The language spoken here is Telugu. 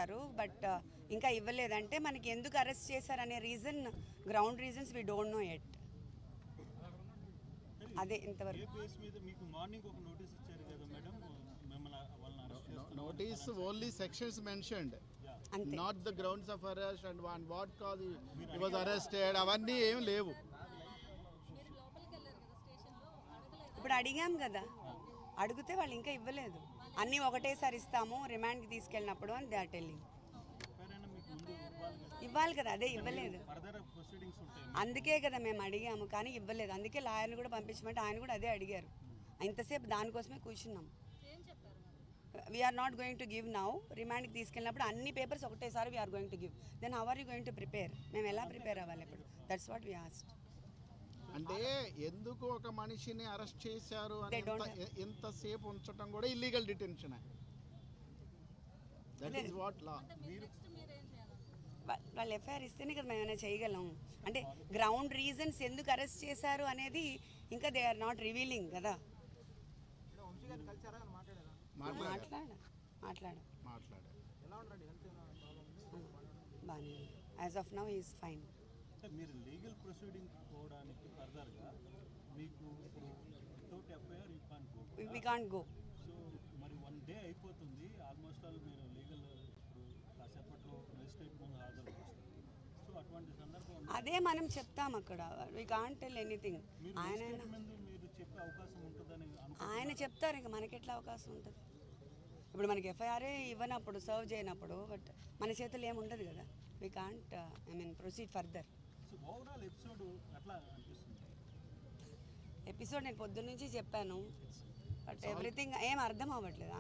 చేశారు బట్ ఇంకా ఇవ్వలేదంటే మనకి ఎందుకు అరెస్ట్ చేశారనే reason ground reasons we don't know at. అదే ఇంతవరకు notice only sections mentioned, not the grounds of arrest and what cause he was arrested. అవన్నీ ఏం లేవు. ఇప్పుడు అడిగాం కదా, అడిగితే వాళ్ళు ఇంకా ఇవ్వలేదు. అన్నీ ఒకటేసారి ఇస్తాము రిమాండ్కి తీసుకెళ్ళినప్పుడు అని దే ఆర్ టెల్లింగ్. ఇవ్వాలి కదా, అదే ఇవ్వలేదు. అందుకే కదా మేము అడిగాము కానీ ఇవ్వలేదు. అందుకే లాయర్ని కూడా పంపించమంటే ఆయన కూడా అదే అడిగారు. ఇంతసేపు దానికోసమే కూర్చున్నాం. We're not going to give now. రిమాండ్కి తీసుకెళ్ళినప్పుడు అన్ని పేపర్స్ ఒకటేసారి we're going to give. Then how are you going to prepare? మేము ఎలా ప్రిపేర్ అవ్వాలి ఇప్పుడు? That's what we asked. అంటే ఎందుకు ఒక మనిషిని అరెస్ట్ చేశారు అని ఎంతసేపు ఉంచడం కూడా illegal detention. That is what law. వాళ్ళు ఎఫ్ఐఆర్ ఇస్తేనే కదా మేము ఏమైనా చేయగలం. అంటే గ్రౌండ్ రీజన్స్ ఎందుకు అరెస్ట్ చేశారు అనేది ఇంకా దే ఆర్ నాట్ రివీలింగ్ కదా. మాట్లాడ బాగానే as of now is fine. మీరు లీగల్ ప్రొసీడింగ్ పోవడానికి ఫర్దర్గా మీకు ఇప్పుడు without FIR you can't go. We can't go. So మరి 1 డే అయిపోతుంది ఆల్మోస్ట్ ఆల్. మీరు లీగల్ ఇప్పుడు కాసేపట్లో మెజిస్ట్రేట్ ముందు హాజరు వస్తుంది. సో అటువంటి సందర్భం అదే మనం చెప్తాం అక్కడ. We can't tell anything. ఆయన మీరు చెప్పే అవకాశం ఉంటుందని ఆయన చెప్తారు. ఇంకా మనకి ఎట్లా అవకాశం ఉంటుంది? ఇప్పుడు మనకి ఎఫ్ఐఆర్ ఇవ్వనప్పుడు, సర్వ్ చేయనప్పుడు బట్ మన చేతులు ఏముండదు కదా. We can't proceed further. Episode నేను పొద్దున్న నుంచి చెప్పాను బట్ ఎవ్రీథింగ్ ఏం అర్థం అవ్వట్లేదు.